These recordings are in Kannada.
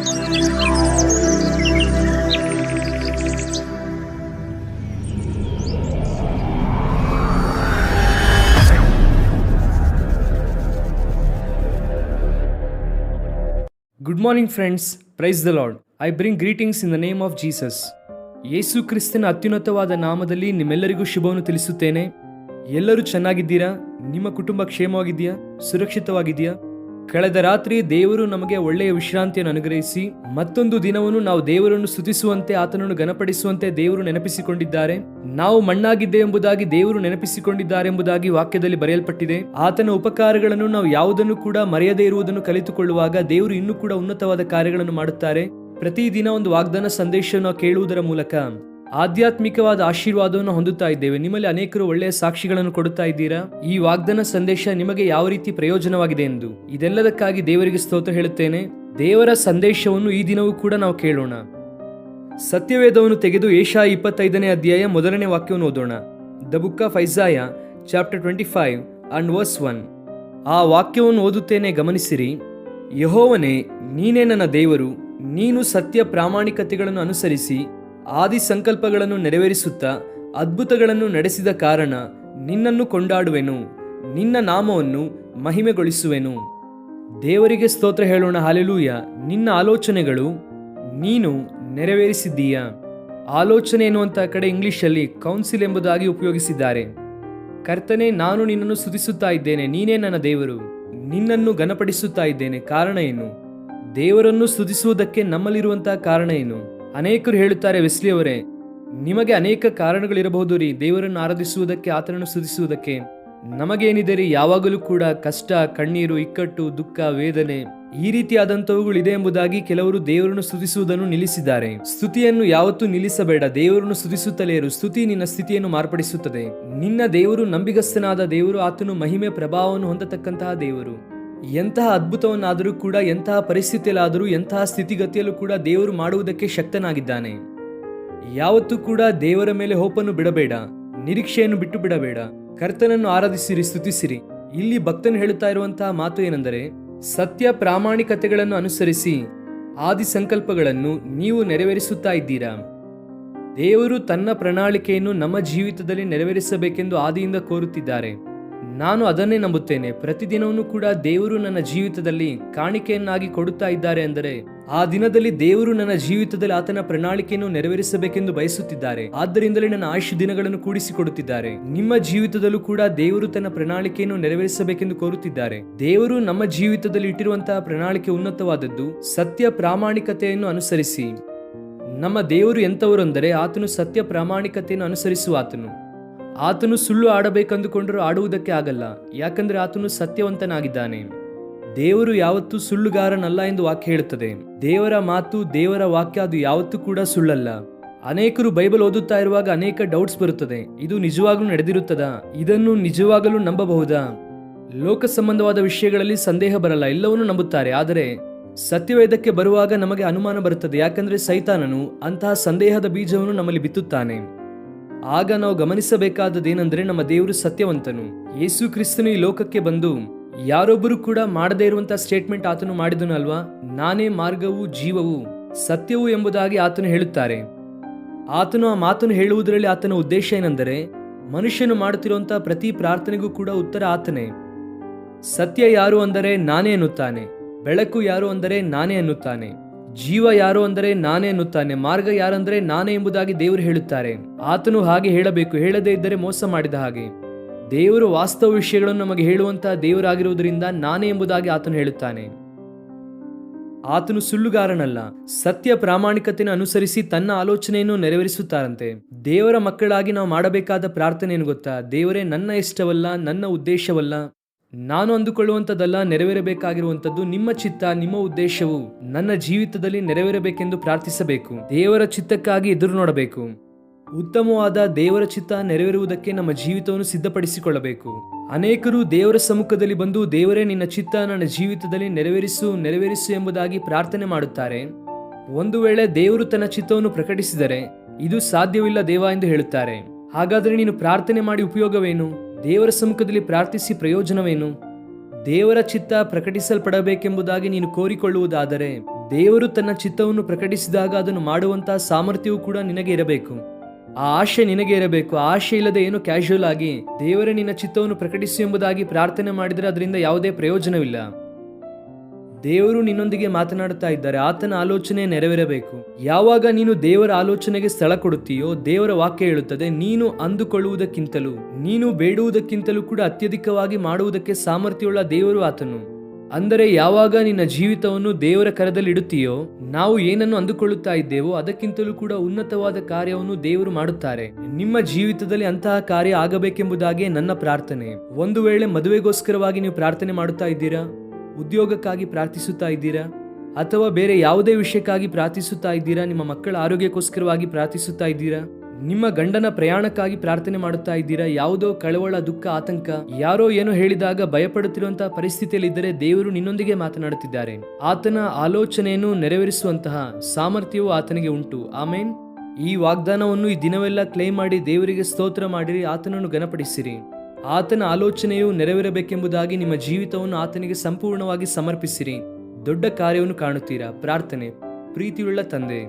Good morning friends, praise the Lord. I bring greetings in the name of Jesus. ಯೇಸು ಕ್ರಿಸ್ತನ ಅತ್ಯುನ್ನತವಾದ ನಾಮದಲ್ಲಿ ನಿಮ್ಮೆಲ್ಲರಿಗೂ ಶುಭವನ್ನು ತಿಳಿಸುತ್ತೇನೆ. ಎಲ್ಲರೂ ಚೆನ್ನಾಗಿದ್ದೀರಾ? ನಿಮ್ಮ ಕುಟುಂಬ ಕ್ಷೇಮವಾಗಿದೆಯಾ? ಸುರಕ್ಷಿತವಾಗಿದೆಯಾ? ಕಳೆದ ರಾತ್ರಿ ದೇವರು ನಮಗೆ ಒಳ್ಳೆಯ ವಿಶ್ರಾಂತಿಯನ್ನು ಅನುಗ್ರಹಿಸಿ ಮತ್ತೊಂದು ದಿನವನ್ನು ನಾವು ದೇವರನ್ನು ಸ್ತುತಿಸುವಂತೆ, ಆತನನ್ನು ಘನಪಡಿಸುವಂತೆ ದೇವರು ನೆನಪಿಸಿಕೊಂಡಿದ್ದಾರೆ. ನಾವು ಮಣ್ಣಾಗಿದ್ದೆ ಎಂಬುದಾಗಿ ದೇವರು ನೆನಪಿಸಿಕೊಂಡಿದ್ದಾರೆ ಎಂಬುದಾಗಿ ವಾಕ್ಯದಲ್ಲಿ ಬರೆಯಲ್ಪಟ್ಟಿದೆ. ಆತನ ಉಪಕಾರಗಳನ್ನು ನಾವು ಯಾವುದನ್ನು ಕೂಡ ಮರೆಯದೇ ಇರುವುದನ್ನು ಕಲಿತುಕೊಳ್ಳುವಾಗ ದೇವರು ಇನ್ನೂ ಕೂಡ ಉನ್ನತವಾದ ಕಾರ್ಯಗಳನ್ನು ಮಾಡುತ್ತಾರೆ. ಪ್ರತಿದಿನ ಒಂದು ವಾಗ್ದಾನ ಸಂದೇಶವನ್ನು ಕೇಳುವುದರ ಮೂಲಕ ಆಧ್ಯಾತ್ಮಿಕವಾದ ಆಶೀರ್ವಾದವನ್ನು ಹೊಂದುತ್ತಾ ಇದ್ದೇವೆ. ನಿಮ್ಮಲ್ಲಿ ಅನೇಕರು ಒಳ್ಳೆಯ ಸಾಕ್ಷಿಗಳನ್ನು ಕೊಡುತ್ತಾ ಇದ್ದೀರಾ. ಈ ವಾಗ್ದಾನ ಸಂದೇಶ ನಿಮಗೆ ಯಾವ ರೀತಿ ಪ್ರಯೋಜನವಾಗಿದೆ ಎಂದು ಇದೆಲ್ಲದಕ್ಕಾಗಿ ದೇವರಿಗೆ ಸ್ತೋತ್ರ ಹೇಳುತ್ತೇನೆ. ದೇವರ ಸಂದೇಶವನ್ನು ಈ ದಿನವೂ ಕೂಡ ನಾವು ಕೇಳೋಣ. ಸತ್ಯವೇದವನ್ನು ತೆಗೆದು ಯೆಶಾಯ 25ನೇ ಅಧ್ಯಾಯ 1ನೇ ವಾಕ್ಯವನ್ನು ಓದೋಣ. The book of Isaiah chapter 25 and verse 1. ಆ ವಾಕ್ಯವನ್ನು ಓದುತ್ತೇನೆ, ಗಮನಿಸಿರಿ. ಯೆಹೋವನೇ, ನೀನೇ ನನ್ನ ದೇವರು, ನೀನು ಸತ್ಯ ಪ್ರಾಮಾಣಿಕತೆಗಳನ್ನು ಅನುಸರಿಸಿ ಆದಿ ಸಂಕಲ್ಪಗಳನ್ನು ನೆರವೇರಿಸುತ್ತಾ ಅದ್ಭುತಗಳನ್ನು ನಡೆಸಿದ ಕಾರಣ ನಿನ್ನನ್ನು ಕೊಂಡಾಡುವೆನು, ನಿನ್ನ ನಾಮವನ್ನು ಮಹಿಮೆಗೊಳಿಸುವೆನು. ದೇವರಿಗೆ ಸ್ತೋತ್ರ ಹೇಳೋಣ. ಹಲ್ಲೆಲೂಯಾ. ನಿನ್ನ ಆಲೋಚನೆಗಳು ನೀನು ನೆರವೇರಿಸಿದ್ದೀಯಾ. ಆಲೋಚನೆ ಎನ್ನುವಂಥ ಕಡೆ ಇಂಗ್ಲಿಷಲ್ಲಿ ಕೌನ್ಸಿಲ್ ಎಂಬುದಾಗಿ ಉಪಯೋಗಿಸಿದ್ದಾರೆ. ಕರ್ತನೇ, ನಾನು ನಿನ್ನನ್ನು ಸ್ತುತಿಸುತ್ತಾ ಇದ್ದೇನೆ, ನೀನೇ ನನ್ನ ದೇವರು, ನಿನ್ನನ್ನು ಘನಪಡಿಸುತ್ತಾ ಇದ್ದೇನೆ. ಕಾರಣ ಏನು? ದೇವರನ್ನು ಸ್ತುತಿಸುವುದಕ್ಕೆ ನಮ್ಮಲ್ಲಿರುವಂತಹ ಕಾರಣ ಏನು? ಅನೇಕರು ಹೇಳುತ್ತಾರೆ, ವೆಸ್ಲಿ ಅವರೇ, ನಿಮಗೆ ಅನೇಕ ಕಾರಣಗಳಿರಬಹುದು ರೀ ದೇವರನ್ನು ಆರಾಧಿಸುವುದಕ್ಕೆ, ಆತನನ್ನು ಸ್ತುತಿಸುವುದಕ್ಕೆ. ನಮಗೇನಿದೆ ರೀ, ಯಾವಾಗಲೂ ಕೂಡ ಕಷ್ಟ, ಕಣ್ಣೀರು, ಇಕ್ಕಟ್ಟು, ದುಃಖ, ವೇದನೆ ಈ ರೀತಿಯಾದಂಥವುಗಳಿದೆ ಎಂಬುದಾಗಿ ಕೆಲವರು ದೇವರನ್ನು ಸ್ತುತಿಸುವುದನ್ನು ನಿಲ್ಲಿಸಿದ್ದಾರೆ. ಸ್ತುತಿಯನ್ನು ಯಾವತ್ತೂ ನಿಲ್ಲಿಸಬೇಡ, ದೇವರನ್ನು ಸ್ತುತಿಸುತ್ತಲೇ ಇರು. ಸ್ತುತಿ ನಿನ್ನ ಸ್ಥಿತಿಯನ್ನು ಮಾರ್ಪಡಿಸುತ್ತದೆ. ನಿನ್ನ ದೇವರು ನಂಬಿಗಸ್ತನಾದ ದೇವರು, ಆತನು ಮಹಿಮೆ ಪ್ರಭಾವವನ್ನು ಹೊಂದತಕ್ಕಂತಹ ದೇವರು. ಎಂತಹ ಅದ್ಭುತವನ್ನಾದರೂ ಕೂಡ, ಎಂತಹ ಪರಿಸ್ಥಿತಿಯಲ್ಲಾದರೂ, ಎಂತಹ ಸ್ಥಿತಿಗತಿಯಲ್ಲೂ ಕೂಡ ದೇವರು ಮಾಡುವುದಕ್ಕೆ ಶಕ್ತನಾಗಿದ್ದಾನೆ. ಯಾವತ್ತೂ ಕೂಡ ದೇವರ ಮೇಲೆ ಹೋಪನ್ನು ಬಿಡಬೇಡ, ನಿರೀಕ್ಷೆಯನ್ನು ಬಿಟ್ಟು ಬಿಡಬೇಡ. ಕರ್ತನನ್ನು ಆರಾಧಿಸಿರಿ, ಸ್ತುತಿಸಿರಿ. ಇಲ್ಲಿ ಭಕ್ತನು ಹೇಳುತ್ತಾ ಇರುವಂತಹ ಮಾತು ಏನೆಂದರೆ, ಸತ್ಯ ಪ್ರಾಮಾಣಿಕತೆಗಳನ್ನು ಅನುಸರಿಸಿ ಆದಿ ಸಂಕಲ್ಪಗಳನ್ನು ನೀವು ನೆರವೇರಿಸುತ್ತಾ ಇದ್ದೀರಾ. ದೇವರು ತನ್ನ ಪ್ರಣಾಳಿಕೆಯನ್ನು ನಮ್ಮ ಜೀವಿತದಲ್ಲಿ ನೆರವೇರಿಸಬೇಕೆಂದು ಆದಿಯಿಂದ ಕೋರುತ್ತಿದ್ದಾರೆ. ನಾನು ಅದನ್ನೇ ನಂಬುತ್ತೇನೆ. ಪ್ರತಿದಿನವೂ ಕೂಡ ದೇವರು ನನ್ನ ಜೀವಿತದಲ್ಲಿ ಕಾಣಿಕೆಯನ್ನಾಗಿ ಕೊಡುತ್ತಾ ಇದ್ದಾರೆ. ಅಂದರೆ ಆ ದಿನದಲ್ಲಿ ದೇವರು ನನ್ನ ಜೀವಿತದಲ್ಲಿ ಆತನ ಪ್ರಣಾಳಿಕೆಯನ್ನು ನೆರವೇರಿಸಬೇಕೆಂದು ಬಯಸುತ್ತಿದ್ದಾರೆ. ಆದ್ದರಿಂದಲೇ ನನ್ನ ಆಯುಷ್ ದಿನಗಳನ್ನು ಕೂಡಿಸಿಕೊಡುತ್ತಿದ್ದಾರೆ. ನಿಮ್ಮ ಜೀವಿತದಲ್ಲೂ ಕೂಡ ದೇವರು ತನ್ನ ಪ್ರಣಾಳಿಕೆಯನ್ನು ನೆರವೇರಿಸಬೇಕೆಂದು ಕೋರುತ್ತಿದ್ದಾರೆ. ದೇವರು ನಮ್ಮ ಜೀವಿತದಲ್ಲಿ ಇಟ್ಟಿರುವಂತಹ ಪ್ರಣಾಳಿಕೆ ಉನ್ನತವಾದದ್ದು. ಸತ್ಯ ಪ್ರಾಮಾಣಿಕತೆಯನ್ನು ಅನುಸರಿಸಿ. ನಮ್ಮ ದೇವರು ಎಂತವರು ಅಂದರೆ, ಆತನು ಸತ್ಯ ಪ್ರಾಮಾಣಿಕತೆಯನ್ನು ಅನುಸರಿಸುವ ಆತನು. ಆತನು ಸುಳ್ಳು ಆಡಬೇಕೆಂದುಕೊಂಡರೂ ಆಡುವುದಕ್ಕೆ ಆಗಲ್ಲ, ಯಾಕಂದ್ರೆ ಆತನು ಸತ್ಯವಂತನಾಗಿದ್ದಾನೆ. ದೇವರು ಯಾವತ್ತೂ ಸುಳ್ಳುಗಾರನಲ್ಲ ಎಂದು ವಾಕ್ಯ ಹೇಳುತ್ತದೆ. ದೇವರ ಮಾತು, ದೇವರ ವಾಕ್ಯ ಅದು ಯಾವತ್ತೂ ಕೂಡ ಸುಳ್ಳಲ್ಲ. ಅನೇಕರು ಬೈಬಲ್ ಓದುತ್ತಾ ಇರುವಾಗ ಅನೇಕ ಡೌಟ್ಸ್ ಬರುತ್ತದೆ. ಇದು ನಿಜವಾಗಲೂ ನಡೆದಿರುತ್ತದಾ? ಇದನ್ನು ನಿಜವಾಗಲೂ ನಂಬಬಹುದಾ? ಲೋಕ ಸಂಬಂಧವಾದ ವಿಷಯಗಳಲ್ಲಿ ಸಂದೇಹ ಬರಲ್ಲ, ಎಲ್ಲವನ್ನೂ ನಂಬುತ್ತಾರೆ. ಆದರೆ ಸತ್ಯವೇದಕ್ಕೆ ಬರುವಾಗ ನಮಗೆ ಅನುಮಾನ ಬರುತ್ತದೆ, ಯಾಕಂದ್ರೆ ಸೈತಾನನು ಅಂತಹ ಸಂದೇಹದ ಬೀಜವನ್ನು ನಮ್ಮಲ್ಲಿ ಬಿತ್ತುತ್ತಾನೆ. ಆಗ ನಾವು ಗಮನಿಸಬೇಕಾದದ್ದೇನೆಂದರೆ, ನಮ್ಮ ದೇವರು ಸತ್ಯವಂತನು. ಯೇಸು ಕ್ರಿಸ್ತನು ಈ ಲೋಕಕ್ಕೆ ಬಂದು ಯಾರೊಬ್ಬರು ಕೂಡ ಮಾಡದೇ ಇರುವಂತಹ ಸ್ಟೇಟ್ಮೆಂಟ್ ಆತನು ಮಾಡಿದನು ಅಲ್ವಾ? ನಾನೇ ಮಾರ್ಗವು, ಜೀವವು, ಸತ್ಯವು ಎಂಬುದಾಗಿ ಆತನು ಹೇಳುತ್ತಾರೆ. ಆತನು ಆ ಮಾತನ್ನು ಹೇಳುವುದರಲ್ಲಿ ಆತನ ಉದ್ದೇಶ ಏನೆಂದರೆ, ಮನುಷ್ಯನು ಮಾಡುತ್ತಿರುವಂತಹ ಪ್ರತಿ ಪ್ರಾರ್ಥನೆಗೂ ಕೂಡ ಉತ್ತರ ಆತನೇ. ಸತ್ಯ ಯಾರು ಅಂದರೆ ನಾನೇ ಎನ್ನುತ್ತಾನೆ. ಬೆಳಕು ಯಾರು ಅಂದರೆ ನಾನೇ ಎನ್ನುತ್ತಾನೆ. ಜೀವ ಯಾರು ಅಂದರೆ ನಾನೇ ಎನ್ನುತ್ತಾನೆ. ಮಾರ್ಗ ಯಾರಂದರೆ ನಾನೇ ಎಂಬುದಾಗಿ ದೇವರು ಹೇಳುತ್ತಾರೆ. ಆತನು ಹಾಗೆ ಹೇಳಬೇಕು, ಹೇಳದೇ ಇದ್ದರೆ ಮೋಸ ಮಾಡಿದ ಹಾಗೆ. ದೇವರು ವಾಸ್ತವ ವಿಷಯಗಳನ್ನು ನಮಗೆ ಹೇಳುವಂತಹ ದೇವರಾಗಿರುವುದರಿಂದ ನಾನೇ ಎಂಬುದಾಗಿ ಆತನು ಹೇಳುತ್ತಾನೆ. ಆತನು ಸುಳ್ಳುಗಾರನಲ್ಲ. ಸತ್ಯ ಪ್ರಾಮಾಣಿಕತೆಯನ್ನು ಅನುಸರಿಸಿ ತನ್ನ ಆಲೋಚನೆಯನ್ನು ನೆರವೇರಿಸುತ್ತಾರಂತೆ. ದೇವರ ಮಕ್ಕಳಾಗಿ ನಾವು ಮಾಡಬೇಕಾದ ಪ್ರಾರ್ಥನೆ ಏನು ಗೊತ್ತಾ? ದೇವರೇ, ನನ್ನ ಇಷ್ಟವಲ್ಲ, ನನ್ನ ಉದ್ದೇಶವಲ್ಲ, ನಾನು ಅಂದುಕೊಳ್ಳುವಂಥದ್ದಲ್ಲ ನೆರವೇರಬೇಕಾಗಿರುವಂಥದ್ದು ನಿಮ್ಮ ಚಿತ್ತ, ನಿಮ್ಮ ಉದ್ದೇಶವು ನನ್ನ ಜೀವಿತದಲ್ಲಿ ನೆರವೇರಬೇಕೆಂದು ಪ್ರಾರ್ಥಿಸಬೇಕು. ದೇವರ ಚಿತ್ತಕ್ಕಾಗಿ ಎದುರು ನೋಡಬೇಕು. ಉತ್ತಮವಾದ ದೇವರ ಚಿತ್ತ ನೆರವೇರುವುದಕ್ಕೆ ನಮ್ಮ ಜೀವಿತವನ್ನು ಸಿದ್ಧಪಡಿಸಿಕೊಳ್ಳಬೇಕು. ಅನೇಕರು ದೇವರ ಸಮ್ಮುಖದಲ್ಲಿ ಬಂದು, ದೇವರೇ, ನಿನ್ನ ಚಿತ್ತ ನನ್ನ ಜೀವಿತದಲ್ಲಿ ನೆರವೇರಿಸು ಎಂಬುದಾಗಿ ಪ್ರಾರ್ಥನೆ ಮಾಡುತ್ತಾರೆ. ಒಂದು ವೇಳೆ ದೇವರು ತನ್ನ ಚಿತ್ತವನ್ನು ಪ್ರಕಟಿಸಿದರೆ, ಇದು ಸಾಧ್ಯವಿಲ್ಲ ದೇವ ಎಂದು ಹೇಳುತ್ತಾರೆ. ಹಾಗಾದರೆ ನೀನು ಪ್ರಾರ್ಥನೆ ಮಾಡಿ ಉಪಯೋಗವೇನು? ದೇವರ ಸಮ್ಮುಖದಲ್ಲಿ ಪ್ರಾರ್ಥಿಸಿ ಪ್ರಯೋಜನವೇನು? ದೇವರ ಚಿತ್ತ ಪ್ರಕಟಿಸಲ್ಪಡಬೇಕೆಂಬುದಾಗಿ ನೀನು ಕೋರಿಕೊಳ್ಳುವುದಾದರೆ ದೇವರು ತನ್ನ ಚಿತ್ತವನ್ನು ಪ್ರಕಟಿಸಿದಾಗ ಅದನ್ನು ಮಾಡುವಂತಹ ಸಾಮರ್ಥ್ಯವೂ ಕೂಡ ನಿನಗೆ ಇರಬೇಕು. ಆ ಆಶೆ ನಿನಗೆ ಇರಬೇಕು. ಆ ಆಶೆ ಇಲ್ಲದೆ ಏನು ಕ್ಯಾಶುವಲ್ ಆಗಿ ದೇವರೇ ನಿನ್ನ ಚಿತ್ತವನ್ನು ಪ್ರಕಟಿಸು ಎಂಬುದಾಗಿ ಪ್ರಾರ್ಥನೆ ಮಾಡಿದರೆ ಅದರಿಂದ ಯಾವುದೇ ಪ್ರಯೋಜನವಿಲ್ಲ. ದೇವರು ನಿನ್ನೊಂದಿಗೆ ಮಾತನಾಡುತ್ತಾ ಇದ್ದಾರೆ. ಆತನ ಆಲೋಚನೆ ನೆರವೇರಬೇಕು. ಯಾವಾಗ ನೀನು ದೇವರ ಆಲೋಚನೆಗೆ ಸ್ಥಳ ಕೊಡುತ್ತೀಯೋ, ದೇವರ ವಾಕ್ಯ ಹೇಳುತ್ತದೆ, ನೀನು ಅಂದುಕೊಳ್ಳುವುದಕ್ಕಿಂತಲೂ ನೀನು ಬೇಡುವುದಕ್ಕಿಂತಲೂ ಕೂಡ ಅತ್ಯಧಿಕವಾಗಿ ಮಾಡುವುದಕ್ಕೆ ಸಾಮರ್ಥ್ಯವುಳ್ಳ ದೇವರು ಆತನು. ಅಂದರೆ ಯಾವಾಗ ನಿನ್ನ ಜೀವಿತವನ್ನು ದೇವರ ಕರದಲ್ಲಿ ಇಡುತ್ತೀಯೋ, ನಾವು ಏನನ್ನು ಅಂದುಕೊಳ್ಳುತ್ತಾ ಇದ್ದೇವೋ ಅದಕ್ಕಿಂತಲೂ ಕೂಡ ಉನ್ನತವಾದ ಕಾರ್ಯವನ್ನು ದೇವರು ಮಾಡುತ್ತಾರೆ. ನಿಮ್ಮ ಜೀವಿತದಲ್ಲಿ ಅಂತಹ ಕಾರ್ಯ ಆಗಬೇಕೆಂಬುದಾಗಿ ನನ್ನ ಪ್ರಾರ್ಥನೆ. ಒಂದು ವೇಳೆ ಮದುವೆಗೋಸ್ಕರವಾಗಿ ನೀವು ಪ್ರಾರ್ಥನೆ ಮಾಡುತ್ತಾ ಇದ್ದೀರಾ, ಉದ್ಯೋಗಕ್ಕಾಗಿ ಪ್ರಾರ್ಥಿಸುತ್ತಾ ಇದ್ದೀರಾ, ಅಥವಾ ಬೇರೆ ಯಾವುದೇ ವಿಷಯಕ್ಕಾಗಿ ಪ್ರಾರ್ಥಿಸುತ್ತಾ ಇದ್ದೀರಾ, ನಿಮ್ಮ ಮಕ್ಕಳ ಆರೋಗ್ಯಕ್ಕೋಸ್ಕರವಾಗಿ ಪ್ರಾರ್ಥಿಸುತ್ತಾ ಇದ್ದೀರಾ, ನಿಮ್ಮ ಗಂಡನ ಪ್ರಯಾಣಕ್ಕಾಗಿ ಪ್ರಾರ್ಥನೆ ಮಾಡುತ್ತಾ ಇದ್ದೀರಾ, ಯಾವುದೋ ಕಳವಳ, ದುಃಖ, ಆತಂಕ, ಯಾರೋ ಏನೋ ಹೇಳಿದಾಗ ಭಯಪಡುತ್ತಿರುವಂತಹ ಪರಿಸ್ಥಿತಿಯಲ್ಲಿ ಇದ್ದರೆ ದೇವರು ನಿನ್ನೊಂದಿಗೆ ಮಾತನಾಡುತ್ತಿದ್ದಾರೆ. ಆತನ ಆಲೋಚನೆಯನ್ನು ನೆರವೇರಿಸುವಂತಹ ಸಾಮರ್ಥ್ಯವು ಆತನಿಗೆ ಉಂಟು. ಆಮೇನ್. ಈ ವಾಗ್ದಾನವನ್ನು ಈ ದಿನವೆಲ್ಲ ಕ್ಲೇಮ್ ಮಾಡಿ ದೇವರಿಗೆ ಸ್ತೋತ್ರ ಮಾಡಿರಿ, ಆತನನ್ನು ಘನಪಡಿಸಿರಿ. ಆತನ ಆಲೋಚನೆಯು ನೆರವೇರಬೇಕೆಂಬುದಾಗಿ ನಿಮ್ಮ ಜೀವಿತವನ್ನು ಆತನಿಗೆ ಸಂಪೂರ್ಣವಾಗಿ ಸಮರ್ಪಿಸಿರಿ. ದೊಡ್ಡ ಕಾರ್ಯವನ್ನು ಕಾಣುತ್ತೀರಾ. ಪ್ರಾರ್ಥನೆ. ಪ್ರೀತಿಯುಳ್ಳ ತಂದೆ,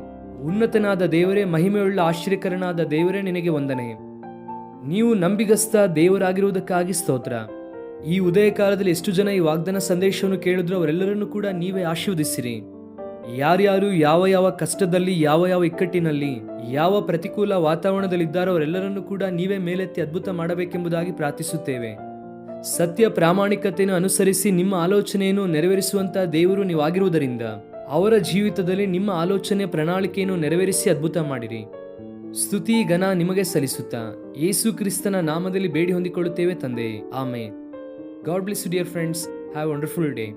ಉನ್ನತನಾದ ದೇವರೇ, ಮಹಿಮೆಯುಳ್ಳ ಆಶ್ಚರ್ಯಕರನಾದ ದೇವರೇ, ನಿನಗೆ ವಂದನೆ. ನೀವು ನಂಬಿಗಸ್ತ ದೇವರಾಗಿರುವುದಕ್ಕಾಗಿ ಸ್ತೋತ್ರ. ಈ ಉದಯ ಕಾಲದಲ್ಲಿ ಎಷ್ಟು ಜನ ಈ ವಾಗ್ದಾನ ಸಂದೇಶವನ್ನು ಕೇಳಿದ್ರು ಅವರೆಲ್ಲರನ್ನು ಕೂಡ ನೀವೇ ಆಶೀರ್ವದಿಸಿರಿ. ಯಾರ್ಯಾರು ಯಾವ ಯಾವ ಕಷ್ಟದಲ್ಲಿ, ಯಾವ ಯಾವ ಇಕ್ಕಟ್ಟಿನಲ್ಲಿ, ಯಾವ ಪ್ರತಿಕೂಲ ವಾತಾವರಣದಲ್ಲಿದ್ದಾರೋ ಅವರೆಲ್ಲರನ್ನು ಕೂಡ ನೀವೇ ಮೇಲೆತ್ತಿ ಅದ್ಭುತ ಮಾಡಬೇಕೆಂಬುದಾಗಿ ಪ್ರಾರ್ಥಿಸುತ್ತೇವೆ. ಸತ್ಯ ಪ್ರಾಮಾಣಿಕತೆಯನ್ನು ಅನುಸರಿಸಿ ನಿಮ್ಮ ಆಲೋಚನೆಯನ್ನು ನೆರವೇರಿಸುವಂತಹ ದೇವರು ನೀವಾಗಿರುವುದರಿಂದ ಅವರ ಜೀವಿತದಲ್ಲಿ ನಿಮ್ಮ ಆಲೋಚನೆ ಪ್ರಣಾಳಿಕೆಯನ್ನು ನೆರವೇರಿಸಿ ಅದ್ಭುತ ಮಾಡಿರಿ. ಸ್ತುತಿ ಘನ ನಿಮಗೆ ಸಲ್ಲಿಸುತ್ತಾ ಯೇಸು ಕ್ರಿಸ್ತನ ನಾಮದಲ್ಲಿ ಬೇಡಿ ಹೊಂದಿಕೊಳ್ಳುತ್ತೇವೆ ತಂದೆ. Amen. God bless you dear friends. Have a wonderful day.